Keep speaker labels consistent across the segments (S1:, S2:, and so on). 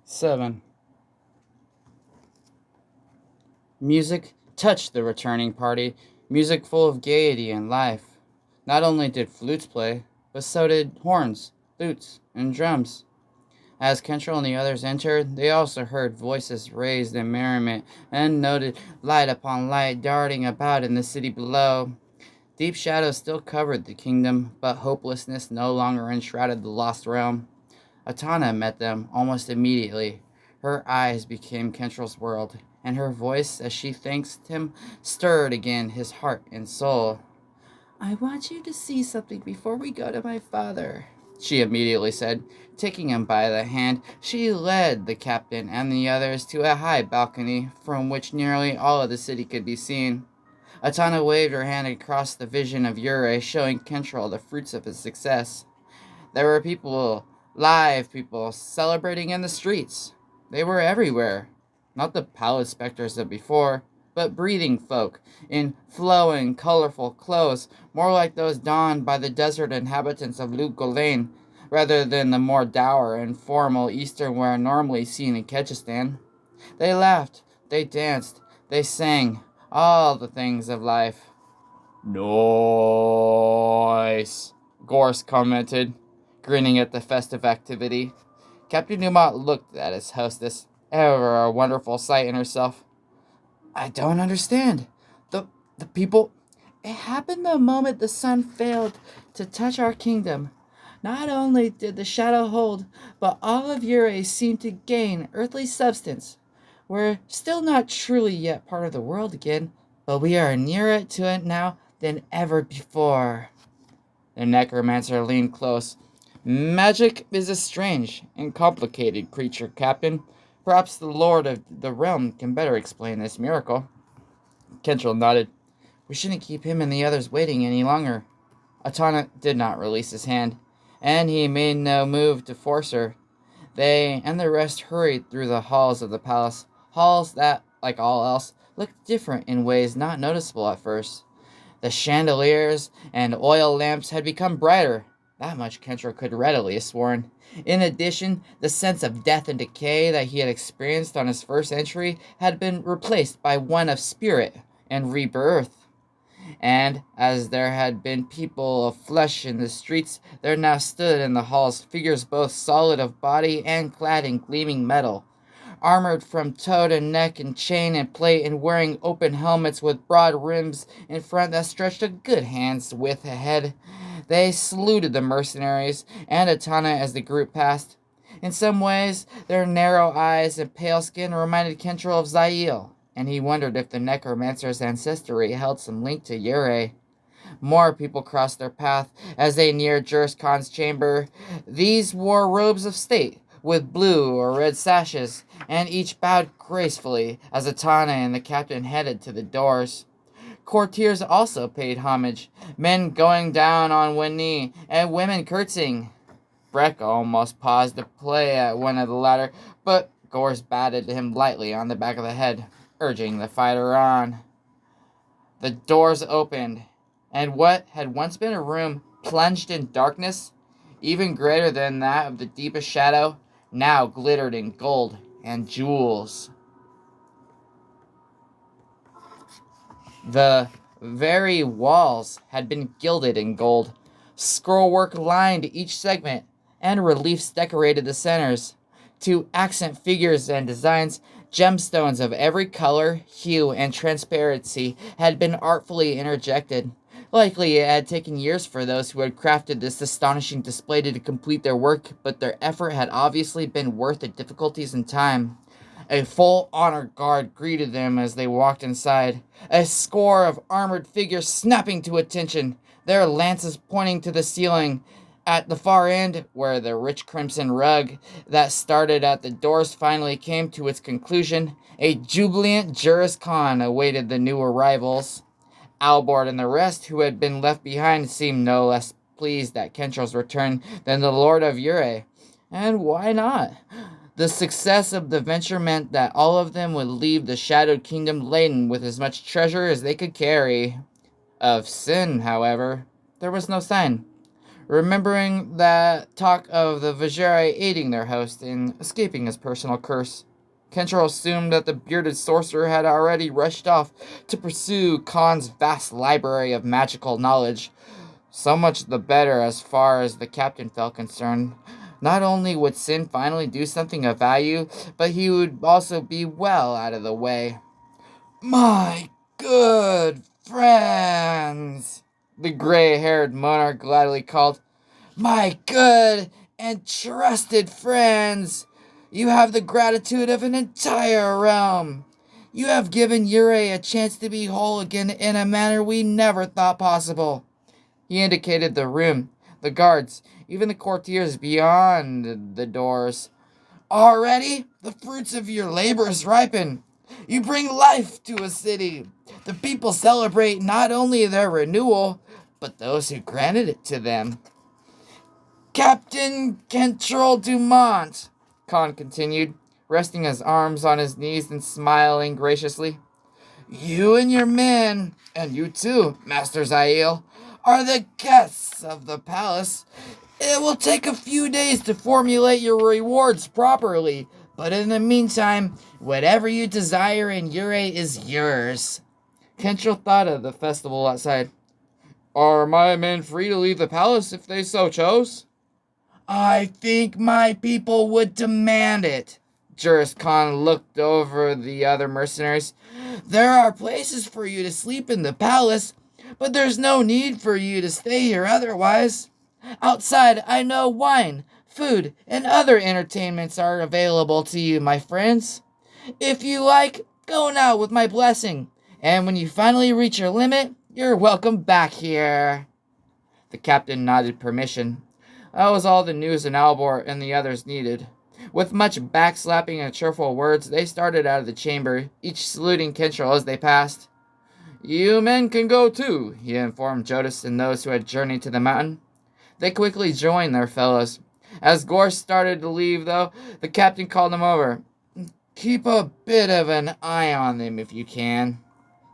S1: 7. Music touched the returning party, music full of gaiety and life. Not only did flutes play, but so did horns, lutes, and drums. As Kentrell and the others entered, they also heard voices raised in merriment and noted light upon light darting about in the city below. Deep shadows still covered the kingdom, but hopelessness no longer enshrouded the lost realm. Atana met them almost immediately. Her eyes became Kentrell's world, and her voice, as she thanked him, stirred again his heart and soul. "I want you to see something before we go to my father," she immediately said. Taking him by the hand, she led the captain and the others to a high balcony from which nearly all of the city could be seen. Atana waved her hand across the vision of Ure, showing Kentrell the fruits of his success. There were people, live people, celebrating in the streets. They were everywhere. Not the pallid specters of before, but breathing folk, in flowing, colorful clothes, more like those donned by the desert inhabitants of Lugolain, rather than the more dour and formal Eastern wear normally seen in Kechistan. They laughed, they danced, they sang, all the things of life. "Nice," Gorse commented, grinning at the festive activity. Captain Newmont looked at his hostess, ever a wonderful sight in herself. "I don't understand. The people... It happened the moment the sun failed to touch our kingdom. Not only did the shadow hold, but all of Ure seemed to gain earthly substance. We're still not truly yet part of the world again, but we are nearer to it now than ever before." The necromancer leaned close. "Magic is a strange and complicated creature, Captain. Perhaps the Lord of the Realm can better explain this miracle." Kentrell nodded. "We shouldn't keep him and the others waiting any longer." Atana did not release his hand, and he made no move to force her. They and the rest hurried through the halls of the palace, halls that, like all else, looked different in ways not noticeable at first. The chandeliers and oil lamps had become brighter. That much Kentrell could readily have sworn. In addition, the sense of death and decay that he had experienced on his first entry had been replaced by one of spirit and rebirth. And as there had been people of flesh in the streets, there now stood in the halls figures both solid of body and clad in gleaming metal, armored from toe to neck in chain and plate and wearing open helmets with broad rims in front that stretched a good hand's width ahead. They saluted the mercenaries and Atana as the group passed. In some ways, their narrow eyes and pale skin reminded Kentrell of Zail, and he wondered if the necromancer's ancestry held some link to Ure. More people crossed their path as they neared Juris Khan's chamber. These wore robes of state, with blue or red sashes, and each bowed gracefully as Atana and the captain headed to the doors. Courtiers also paid homage, men going down on one knee, and women curtsying. Breck almost paused to play at one of the latter, but Gorse batted him lightly on the back of the head, urging the fighter on. The doors opened, and what had once been a room plunged in darkness, even greater than that of the deepest shadow, now glittered in gold and jewels. The very walls had been gilded in gold. Scrollwork lined each segment, and reliefs decorated the centers. To accent figures and designs, gemstones of every color, hue, and transparency had been artfully interjected. Likely it had taken years for those who had crafted this astonishing display to complete their work, but their effort had obviously been worth the difficulties and time. A full honor guard greeted them as they walked inside, a score of armored figures snapping to attention, their lances pointing to the ceiling. At the far end, where the rich crimson rug that started at the doors finally came to its conclusion, a jubilant Juris Khan awaited the new arrivals. Albord and the rest who had been left behind seemed no less pleased at Kentrell's return than the Lord of Ure. And why not? The success of the venture meant that all of them would leave the Shadowed Kingdom laden with as much treasure as they could carry. Of Sin, however, there was no sign. remembering that talk of the Vajari aiding their host in escaping his personal curse. Kentrell assumed that the bearded sorcerer had already rushed off to pursue Khan's vast library of magical knowledge. So much the better as far as the captain felt concerned. Not only would Sin finally do something of value, but he would also be well out of the way. My good friends, the gray-haired monarch gladly called. My good and trusted friends, you have the gratitude of an entire realm. You have given Yurei a chance to be whole again in a manner we never thought possible. He indicated the room, the guards, even the courtiers beyond the doors. Already, the fruits of your labors ripen. You bring life to a city. The people celebrate not only their renewal, but those who granted it to them. Captain Kentrell Dumont, Khan continued, resting his arms on his knees and smiling graciously. You and your men, and you too, Master Zael, are the guests of the palace. It will take a few days to formulate your rewards properly, but in the meantime, whatever you desire in Yurei is yours. Kentrell thought of the festival outside. Are my men free to leave the palace if they so chose? I think my people would demand it. Juris Khan looked over the other mercenaries. There are places for you to sleep in the palace, but there's no need for you to stay here otherwise. Outside, I know wine, food, and other entertainments are available to you, my friends. If you like, go now with my blessing, and when you finally reach your limit, you're welcome back here. The captain nodded permission. That was all the news in Albor and the others needed. With much backslapping and cheerful words, they started out of the chamber, each saluting Kentrell as they passed. You men can go too, he informed Jodis and those who had journeyed to the mountain. They quickly joined their fellows. As Gorse started to leave, though, the captain called them over. Keep a bit of an eye on them if you can,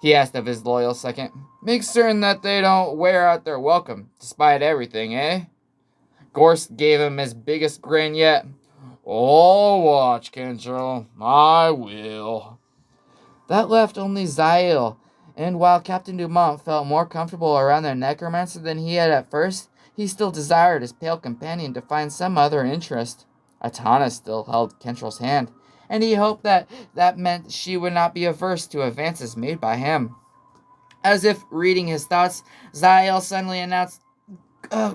S1: he asked of his loyal second. Make certain that they don't wear out their welcome, despite everything, eh? Gorse gave him his biggest grin yet. I'll watch, Kentrell. I will. That left only Zael, and while Captain Dumont felt more comfortable around the necromancer than he had at first, he still desired his pale companion to find some other interest. Atana still held Kentrell's hand, and he hoped that meant she would not be averse to advances made by him. As if reading his thoughts, Zael suddenly announced,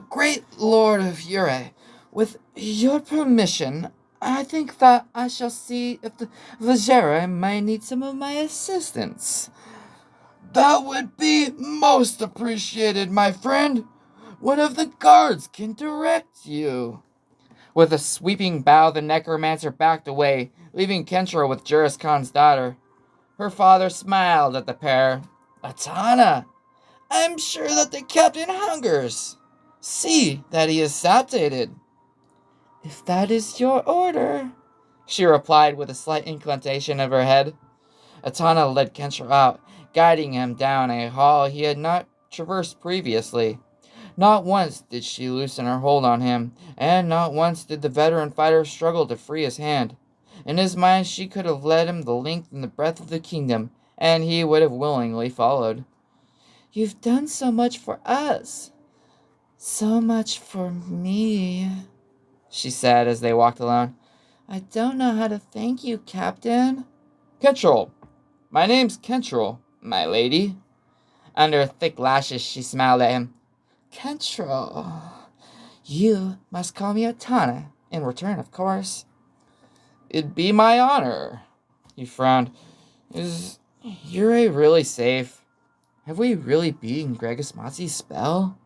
S1: Great Lord of Yurei, with your permission, I think that I shall see if the Vajera might need some of my assistance. That would be most appreciated, my friend. One of the guards can direct you. With a sweeping bow, the necromancer backed away, leaving Kentrell with Juris Khan's daughter. Her father smiled at the pair. Atana, I'm sure that the captain hungers. See that he is satiated. If that is your order, she replied with a slight inclination of her head. Atana led Kentrell out, guiding him down a hall he had not traversed previously. Not once did she loosen her hold on him, and not once did the veteran fighter struggle to free his hand. In his mind, she could have led him the length and the breadth of the kingdom, and he would have willingly followed. You've done so much for us. So much for me, she said as they walked alone. I don't know how to thank you, Captain. Kentrell. My name's Kentrell, my lady. Under thick lashes, she smiled at him. Kentrell. You must call me Atana, in return, of course. It'd be my honor. He frowned. Is Yurei really safe? Have we really beaten Gregus Mazi's spell?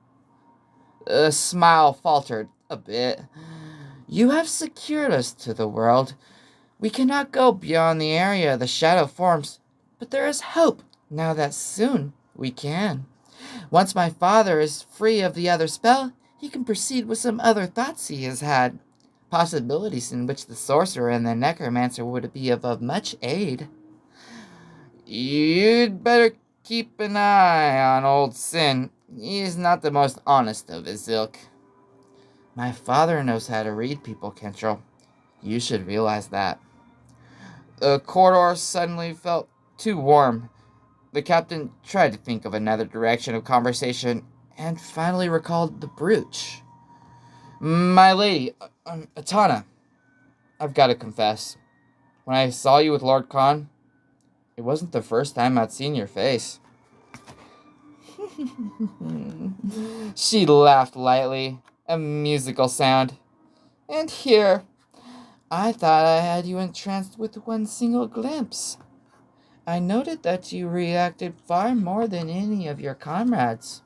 S1: The smile faltered a bit. You have secured us to the world. We cannot go beyond the area the shadow forms, but there is hope now that soon we can. Once my father is free of the other spell, he can proceed with some other thoughts he has had, possibilities in which the sorcerer and the necromancer would be of much aid. You'd better keep an eye on old Sin. He is not the most honest of his ilk. My father knows how to read people, Kentrell. You should realize that. The corridor suddenly felt too warm. The captain tried to think of another direction of conversation and finally recalled the brooch. My lady, Atana, I've got to confess. When I saw you with Lord Khan, it wasn't the first time I'd seen your face. She laughed lightly, a musical sound. And here, I thought I had you entranced with one single glimpse. I noted that you reacted far more than any of your comrades.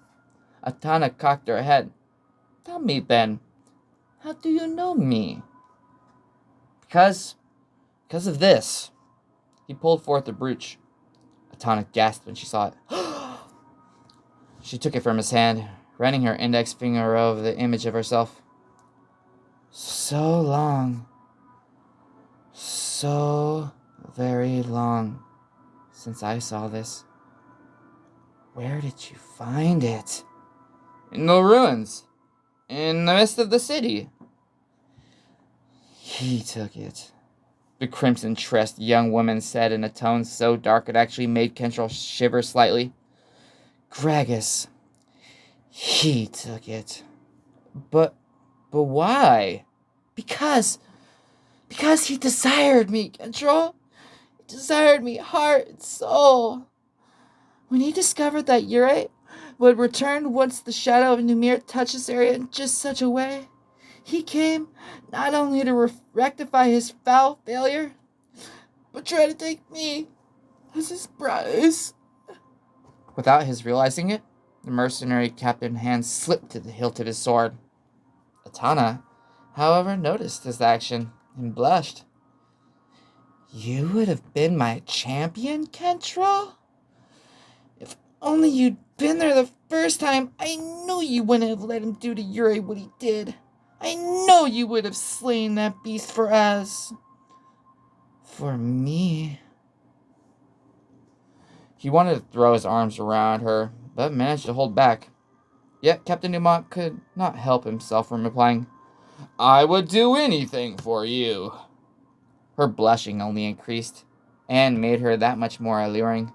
S1: Atana cocked her head. Tell me then, how do you know me? Because of this. He pulled forth the brooch. Atana gasped when she saw it. She took it from his hand, running her index finger over the image of herself. So long. So very long since I saw this. Where did you find it? In the ruins. In the midst of the city. He took it. The crimson-tressed young woman said in a tone so dark it actually made Kentrell shiver slightly. Gragas. He took it. But why? Because he desired me, Kentrell. He desired me heart and soul. When he discovered that Yurei would return once the shadow of Numir touched this area in just such a way, he came not only to rectify his foul failure, but try to take me as his prize. Without his realizing it, the mercenary captain's hand slipped to the hilt of his sword. Atana, however, noticed his action and blushed. You would have been my champion, Kentrell? If only you'd been there the first time, I knew you wouldn't have let him do to Yurei what he did. I know you would have slain that beast for us. For me. He wanted to throw his arms around her, but managed to hold back. Yet Captain Dumont could not help himself from replying, I would do anything for you. Her blushing only increased, and made her that much more alluring.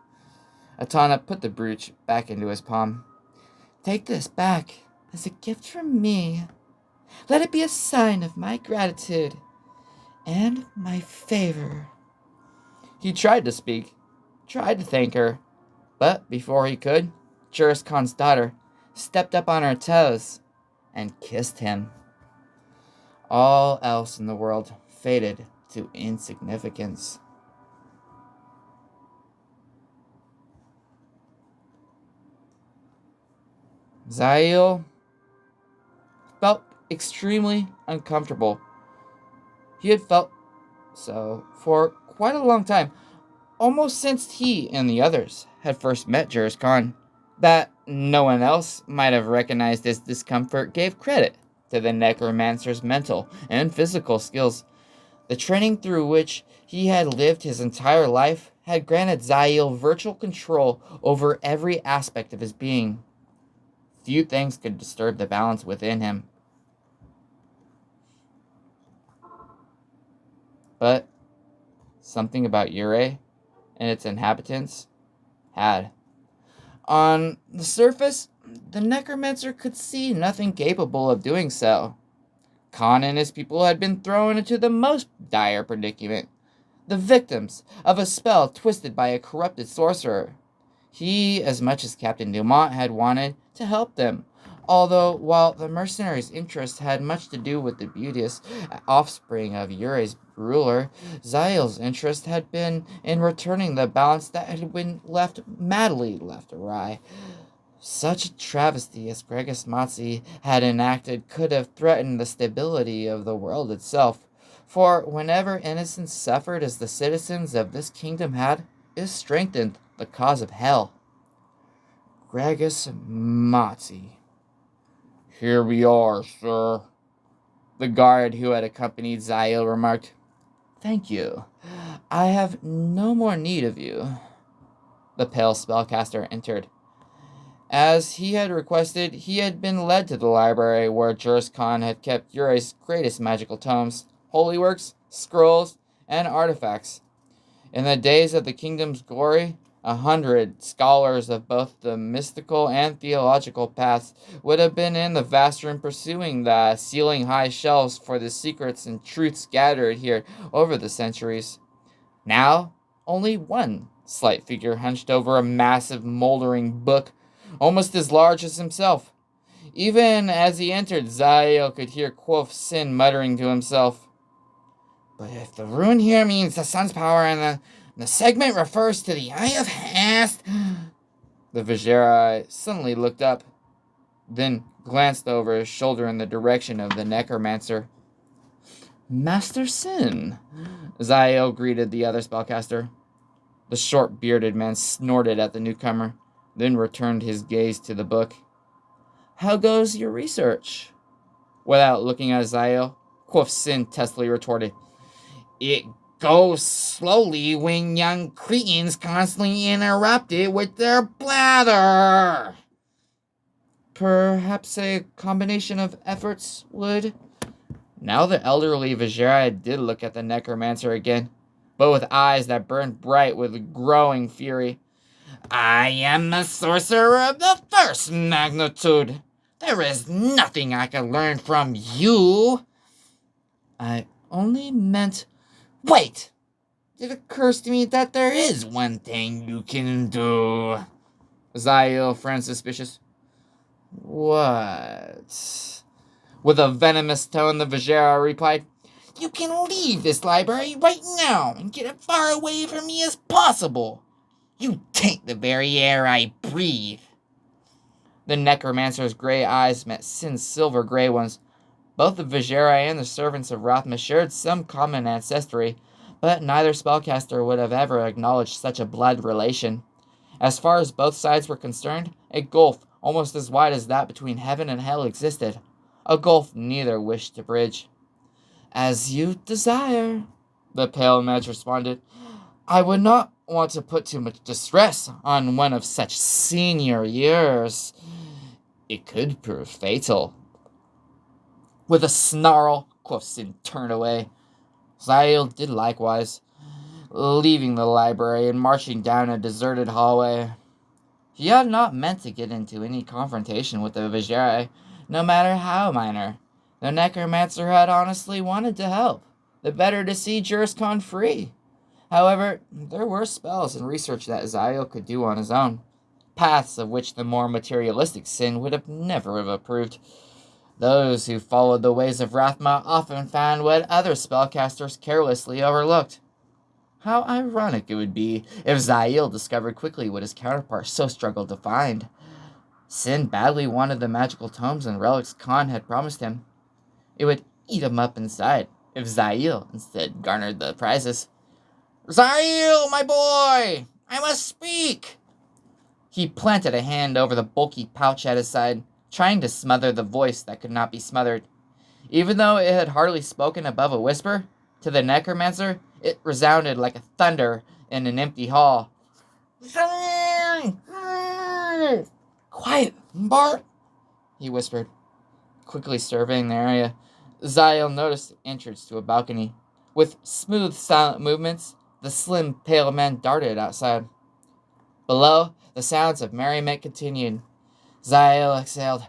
S1: Atana put the brooch back into his palm. Take this back as a gift from me. Let it be a sign of my gratitude and my favor. He tried to speak, tried to thank her, but before he could, Juris Khan's daughter stepped up on her toes and kissed him. All else in the world faded to insignificance. Zael felt extremely uncomfortable. He had felt so for quite a long time, almost since he and the others had first met Juris Khan. That no one else might have recognized his discomfort gave credit to the necromancer's mental and physical skills. The training through which he had lived his entire life had granted Zael virtual control over every aspect of his being. Few things could disturb the balance within him. But something about Yurei and its inhabitants had. On the surface, the necromancer could see nothing capable of doing so. Khan and his people had been thrown into the most dire predicament, the victims of a spell twisted by a corrupted sorcerer. He, as much as Captain Dumont, had wanted to help them, although while the mercenary's interest had much to do with the beauteous offspring of Yurei's ruler, Zael's interest had been in returning the balance that had been madly left awry. Such a travesty as Gregus Matzi had enacted could have threatened the stability of the world itself, for whenever innocence suffered as the citizens of this kingdom had, it strengthened the cause of hell. Gregus Matzi. Here we are, sir. The guard who had accompanied Zael remarked, Thank you. I have no more need of you. The pale spellcaster entered. As he had requested, he had been led to the library where Juris Khan had kept Yurei's greatest magical tomes, holy works, scrolls, and artifacts. In the days of the kingdom's glory, 100 scholars of both the mystical and theological paths would have been in the vast room pursuing the ceiling high shelves for the secrets and truths gathered here over the centuries. Now, only one slight figure hunched over a massive moldering book, almost as large as himself. Even as he entered, Zael could hear Quoth Sin muttering to himself. But if the rune here means the sun's power and the segment refers to the Eye of Hast... The Vajera suddenly looked up, then glanced over his shoulder in the direction of the necromancer. Master Sin, Zael greeted the other spellcaster. The short bearded man snorted at the newcomer, then returned his gaze to the book. How goes your research? Without looking at Zael, Quoth Sin testily retorted. It goes slowly when young cretins constantly interrupt it with their blather. Perhaps a combination of efforts would... Now the elderly Vajera did look at the necromancer again, but with eyes that burned bright with growing fury. I am a sorcerer of the first magnitude. There is nothing I can learn from you. I only meant... Wait! It occurs to me that there is one thing you can do. Zael frowned suspicious. What? With a venomous tone, the Vajera replied, You can leave this library right now and get as far away from me as possible. You taint the very air I breathe. The necromancer's gray eyes met Sin's silver gray ones. Both the Vajera and the servants of Rathma shared some common ancestry, but neither spellcaster would have ever acknowledged such a blood relation. As far as both sides were concerned, a gulf almost as wide as that between heaven and hell existed, a gulf neither wished to bridge. As you desire, the pale mage responded. I would not want to put too much distress on one of such senior years. It could prove fatal. With a snarl, Quoth Sin turned away. Zael did likewise, leaving the library and marching down a deserted hallway. He had not meant to get into any confrontation with the Vajera, no matter how minor. The necromancer had honestly wanted to help, the better to see Juris Khan free. However, there were spells and research that Zael could do on his own, paths of which the more materialistic Sin would have never have approved. Those who followed the ways of Rathma often found what other spellcasters carelessly overlooked. How ironic it would be if Zael discovered quickly what his counterpart so struggled to find. Sin badly wanted the magical tomes and relics Khan had promised him. It would eat him up inside if Zael instead garnered the prizes. Zael, my boy! I must speak! He planted a hand over the bulky pouch at his side, trying to smother the voice that could not be smothered. Even though it had hardly spoken above a whisper, to the necromancer, it resounded like a thunder in an empty hall. Quiet, Bart, he whispered, quickly surveying the area. Zael noticed the entrance to a balcony. With smooth, silent movements, the slim, pale man darted outside. Below, the sounds of merriment continued. Zael exhaled.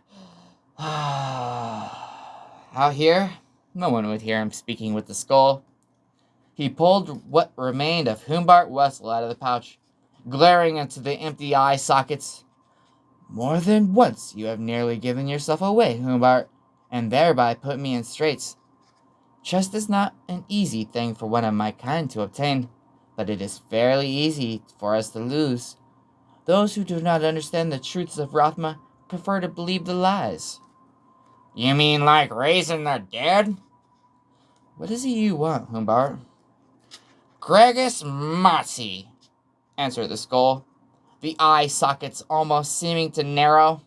S1: Out here, no one would hear him speaking with the skull. He pulled what remained of Humbart Wessel out of the pouch, glaring into the empty eye sockets. More than once you have nearly given yourself away, Humbart, and thereby put me in straits. Trust is not an easy thing for one of my kind to obtain, but it is fairly easy for us to lose. Those who do not understand the truths of Rathma prefer to believe the lies. You mean like raising the dead? What is it you want, Humbart? Gregis Matzi, answered the skull, the eye sockets almost seeming to narrow.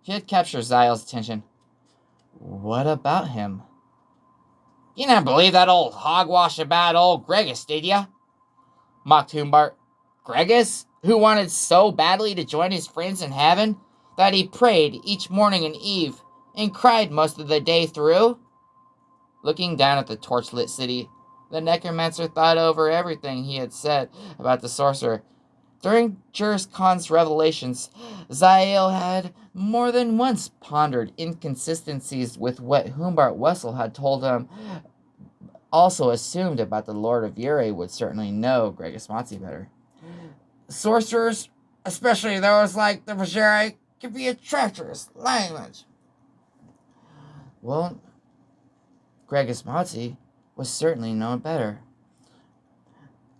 S1: He had captured Zael's attention. What about him? You didn't believe that old hogwash about old Gregis, did ya? Mocked Humbart. Gregis, who wanted so badly to join his friends in heaven, that he prayed each morning and eve, and cried most of the day through? Looking down at the torchlit city, the necromancer thought over everything he had said about the sorcerer. During Juris Khan's revelations, Zael had more than once pondered inconsistencies with what Humbart Wessel had told him, also assumed about the Lord of Ure would certainly know Gregis Matzi better. Sorcerers, especially those like the Vajere, can be a treacherous language. Well, Gregis Matzi was certainly known better.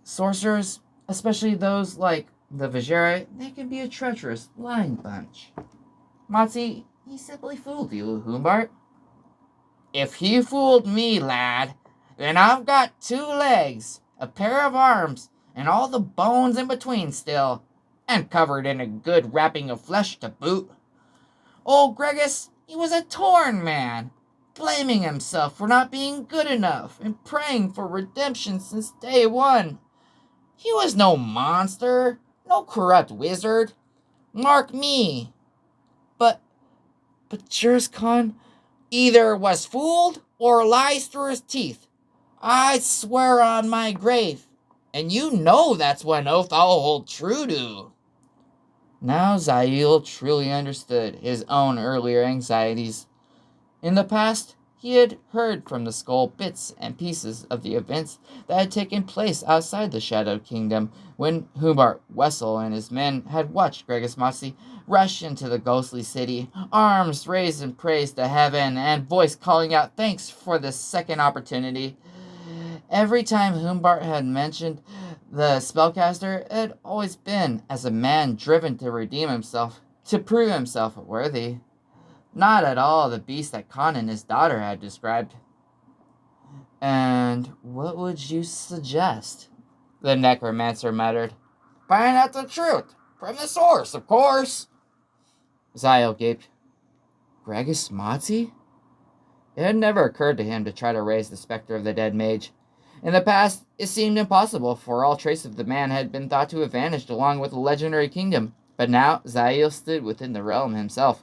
S1: Sorcerers, especially those like the Vajere, they can be a treacherous, lying bunch. Matzi, he simply fooled you, Humbart. If he fooled me, lad, then I've got 2 legs, a pair of arms, and all the bones in between still, and covered in a good wrapping of flesh to boot. Old Gregis, he was a torn man, blaming himself for not being good enough and praying for redemption since day one. He was no monster, no corrupt wizard. Mark me. But Juris Khan either was fooled or lies through his teeth. I swear on my grave, and you know that's one oath I'll hold true to. Now Zael truly understood his own earlier anxieties. In the past, he had heard from the skull bits and pieces of the events that had taken place outside the Shadow Kingdom when Humbart Wessel and his men had watched Gregis Matzi rush into the ghostly city, arms raised in praise to heaven and voice calling out thanks for this second opportunity. Every time Humbart had mentioned the spellcaster, it had always been as a man driven to redeem himself, to prove himself worthy. Not at all the beast that Khan and his daughter had described. And what would you suggest? The necromancer muttered. Find out the truth. From the source, of course. Zael gaped. Gregis Matzi? It had never occurred to him to try to raise the specter of the dead mage. In the past, it seemed impossible, for all trace of the man had been thought to have vanished along with the legendary kingdom. But now, Zael stood within the realm himself.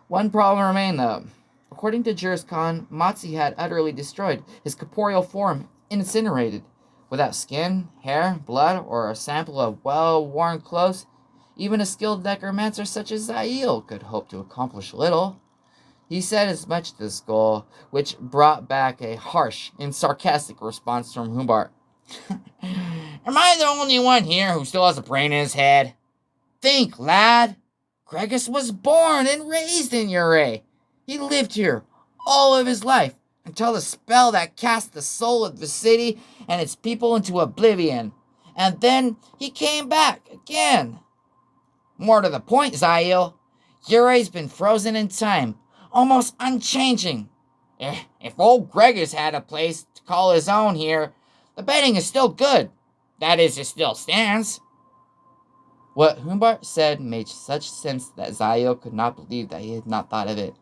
S1: One problem remained, though. According to Juris Khan, Matzi had utterly destroyed his corporeal form, incinerated. Without skin, hair, blood, or a sample of well-worn clothes, even a skilled necromancer such as Zael could hope to accomplish little. He said as much to the skull, which brought back a harsh and sarcastic response from Humbart. Am I the only one here who still has a brain in his head? Think, lad. Gregis was born and raised in Ure. He lived here all of his life until the spell that cast the soul of the city and its people into oblivion. And then he came back again. More to the point, Zael, Ure's been frozen in time, almost unchanging. If old Gregis had a place to call his own here, the betting is still good. That is, it still stands. What Humbart said made such sense that Zael could not believe that he had not thought of it.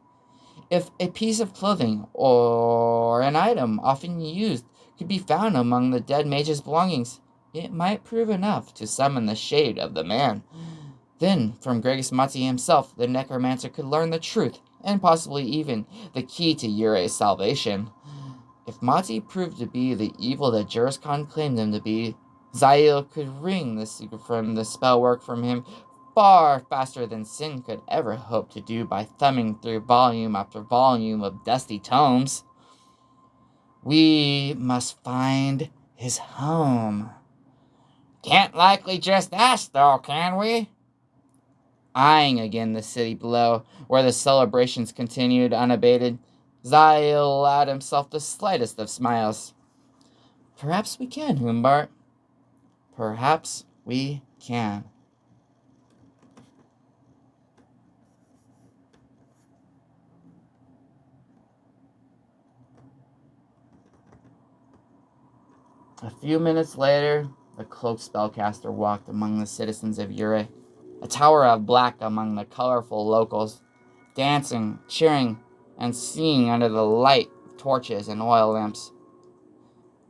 S1: If a piece of clothing or an item often used could be found among the dead mage's belongings, it might prove enough to summon the shade of the man. Then, from Gregis Matzi himself, the necromancer could learn the truth, and possibly even the key to Ure's salvation. If Matzi proved to be the evil that Juris Khan claimed him to be, Zael could wring the secret from the spell work from him far faster than Sin could ever hope to do by thumbing through volume after volume of dusty tomes. We must find his home. Can't likely just ask, though, can we? Eyeing again the city below, where the celebrations continued unabated, Zael allowed himself the slightest of smiles. Perhaps we can, Humbart. Perhaps we can. A few minutes later, the cloaked spellcaster walked among the citizens of Ure, a tower of black among the colorful locals, dancing, cheering, and singing under the light of torches and oil lamps.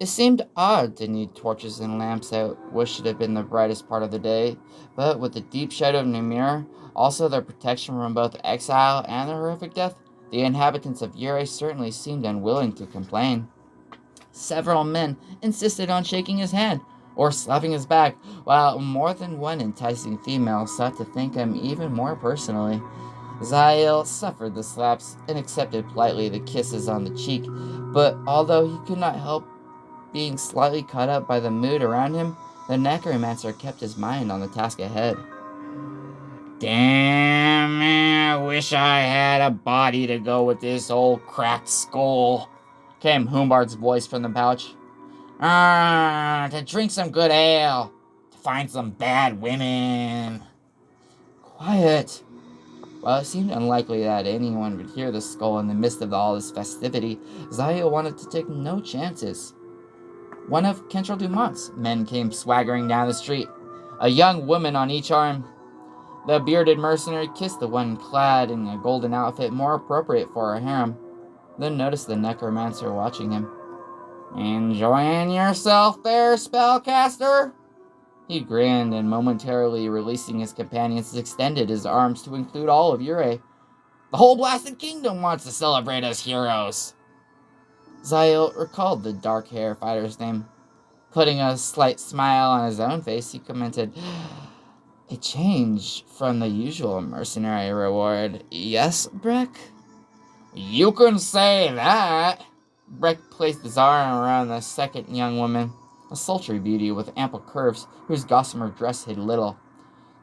S1: It seemed odd to need torches and lamps at what should have been the brightest part of the day, but with the deep shadow of Namir, Also, their protection from both exile and the horrific death, the inhabitants of Ure certainly seemed unwilling to complain. Several men insisted on shaking his hand or slapping his back, while more than one enticing female sought to thank him even more personally. Zael suffered the slaps and accepted politely the kisses on the cheek, but although he could not help being slightly caught up by the mood around him, the necromancer kept his mind on the task ahead. Damn, man, I wish I had a body to go with this old cracked skull, came Humbard's voice from the pouch. To drink some good ale, to find some bad women. Quiet. While it seemed unlikely that anyone would hear the skull in the midst of all this festivity, Zaya wanted to take no chances. One of Kentrell Dumont's men came swaggering down the street, a young woman on each arm. The bearded mercenary kissed the one clad in a golden outfit more appropriate for a harem, then noticed the necromancer watching him. Enjoying yourself there, spellcaster? He grinned and, momentarily releasing his companions, extended his arms to include all of Ure. The whole blasted kingdom wants to celebrate us heroes. Zael recalled the dark hair fighter's name. Putting a slight smile on his own face, he commented, a change from the usual mercenary reward. Yes, Breck? You can say that. Breck placed his arm around the second young woman, a sultry beauty with ample curves whose gossamer dress hid little.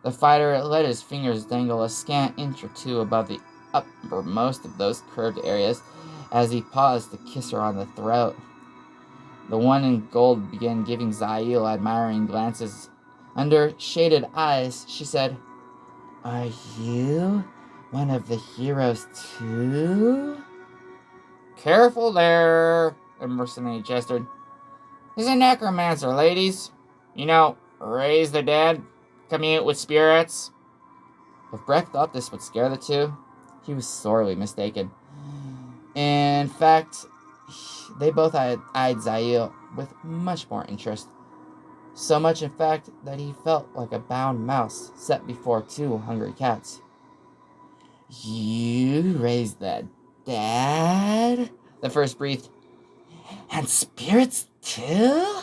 S1: The fighter let his fingers dangle a scant inch or two above the uppermost of those curved areas as he paused to kiss her on the throat. The one in gold began giving Zael admiring glances. Under shaded eyes, she said, Are you one of the heroes too? Careful there, the mercenary gestured. He's a necromancer, ladies. You know, raise the dead, commute with spirits. If Breck thought this would scare the two, he was sorely mistaken. In fact, they both eyed Zael with much more interest. So much, in fact, that he felt like a bound mouse set before two hungry cats. You raised the dead? The first breathed. And spirits too?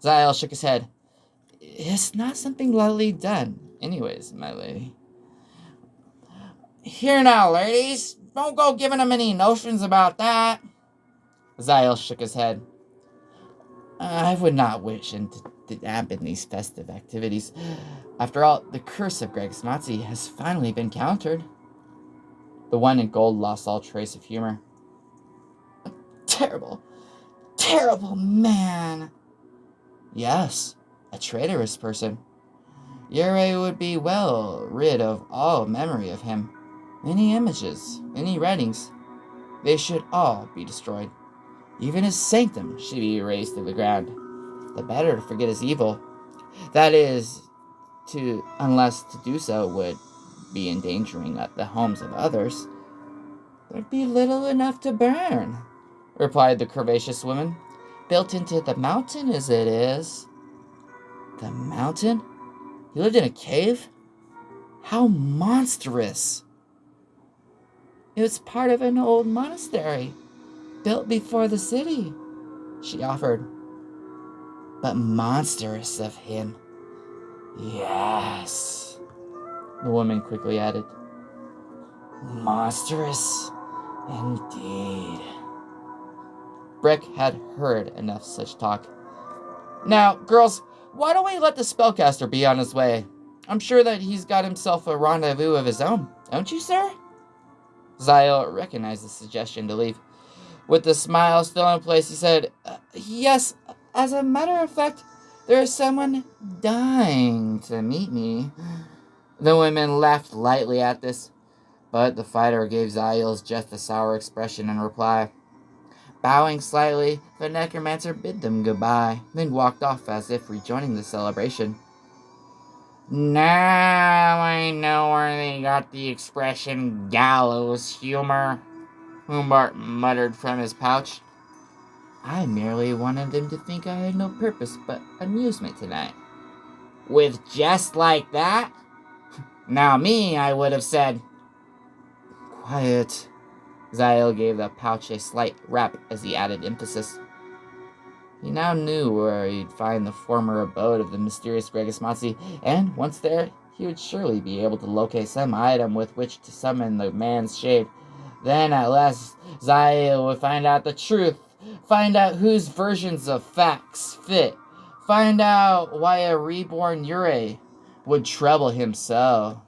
S1: Zael shook his head. It's not something lightly done, anyways, my lady. Here now, ladies. Don't go giving him any notions about that. Zael shook his head. I would not wish him to dampen these festive activities. After all, the curse of Greg's Nazi has finally been countered. The one in gold lost all trace of humor. A terrible, terrible man. Yes, a traitorous person. Ure would be well rid of all memory of him. Any images, any writings, they should all be destroyed. Even his sanctum should be erased to the ground. The better to forget his evil. That is, unless to do so would be endangering the homes of others. There'd be little enough to burn, replied the curvaceous woman. Built into the mountain as it is. The mountain? He lived in a cave? How monstrous! It was part of an old monastery, built before the city, she offered. But monstrous of him. Yes, the woman quickly added. Monstrous indeed. Breck had heard enough such talk. Now, girls, why don't we let the spellcaster be on his way? I'm sure that he's got himself a rendezvous of his own, don't you, sir? Zael recognized the suggestion to leave. With the smile still in place, he said, Yes, as a matter of fact, there is someone dying to meet me. The women laughed lightly at this, but the fighter gave Zael's just a sour expression in reply. Bowing slightly, the necromancer bid them goodbye, then walked off as if rejoining the celebration. Now I know where they got the expression gallows humor, Humbart muttered from his pouch. I merely wanted them to think I had no purpose but amusement tonight. With just like that? Now me, I would have said. Quiet. Zael gave the pouch a slight rap as he added emphasis. He now knew where he'd find the former abode of the mysterious Gregismatzi, and once there, he would surely be able to locate some item with which to summon the man's shade. Then, at last, Zael would find out the truth, find out whose versions of facts fit, find out why a reborn Yurei would trouble him so.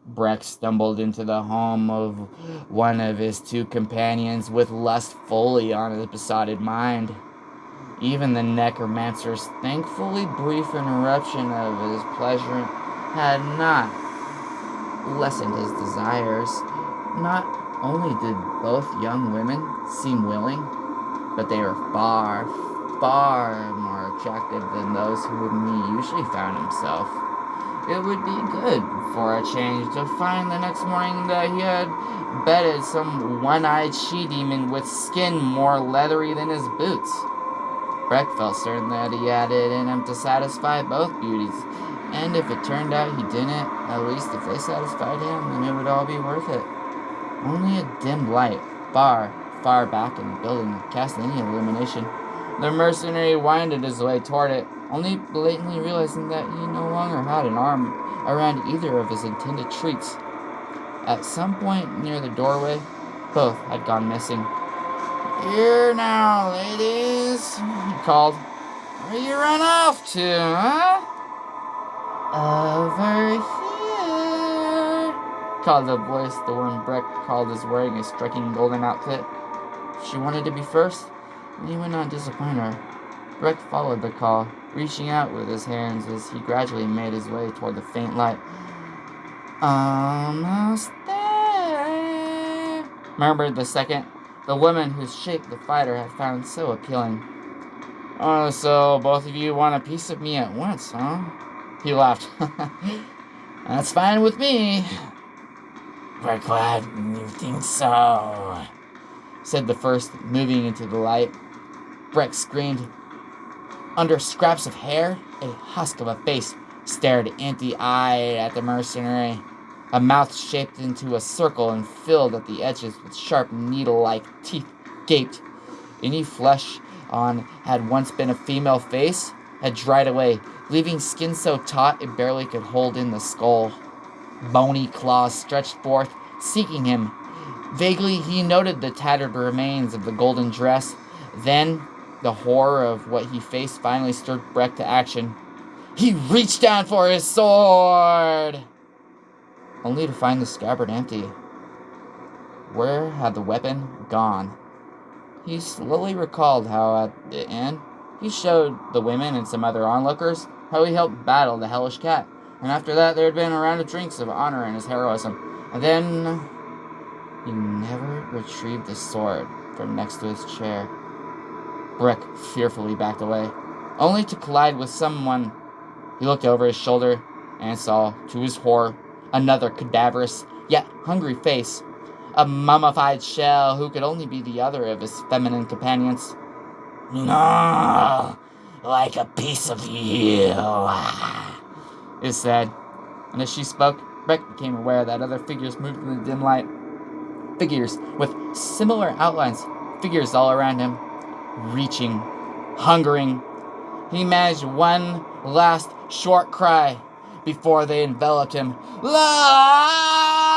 S1: Breck stumbled into the home of one of his two companions with lust fully on his besotted mind. Even the necromancer's thankfully brief interruption of his pleasure had not lessened his desires. Not only did both young women seem willing, but they were far, far more attractive than those whom he usually found himself. It would be good for a change to find the next morning that he had bedded some one-eyed she-demon with skin more leathery than his boots. Breck felt certain that he had it in him to satisfy both beauties, and if it turned out he didn't, at least if they satisfied him, then it would all be worth it. Only a dim light, far, far back in the building, cast any illumination. The mercenary winded his way toward it, only blatantly realizing that he no longer had an arm around either of his intended treats. At some point near the doorway, both had gone missing. "Here now, ladies," he called. "Where you run off to, huh?" "Over here," called the voice the one Breck called as wearing a striking golden outfit. She wanted to be first, and he would not disappoint her. Breck followed the call, reaching out with his hands as he gradually made his way toward the faint light. "Almost there," murmured the second, the woman whose shape the fighter had found so appealing. "Oh, so both of you want a piece of me at once, huh?" He laughed. "That's fine with me." "We're glad you think so," said the first, moving into the light. Breck screamed. Under scraps of hair, a husk of a face stared empty-eyed at the mercenary. A mouth shaped into a circle and filled at the edges with sharp needle-like teeth gaped. Any flesh on had once been a female face had dried away, leaving skin so taut it barely could hold in the skull. Bony claws stretched forth, seeking him. Vaguely he noted the tattered remains of the golden dress. Then the horror of what he faced finally stirred Breck to action. He reached down for his sword, only to find the scabbard empty. Where had the weapon gone? He slowly recalled how at the end he showed the women and some other onlookers how he helped battle the hellish cat, and after that there had been a round of drinks of honor in his heroism. And then he never retrieved the sword from next to his chair. Breck fearfully backed away, only to collide with someone. He looked over his shoulder and saw, to his horror, another cadaverous, yet hungry face. A mummified shell who could only be the other of his feminine companions. "No, like a piece of you," it said. And as she spoke, Breck became aware that other figures moved in the dim light. Figures with similar outlines, figures all around him. Reaching, hungering. He managed one last short cry before they enveloped him. "La!"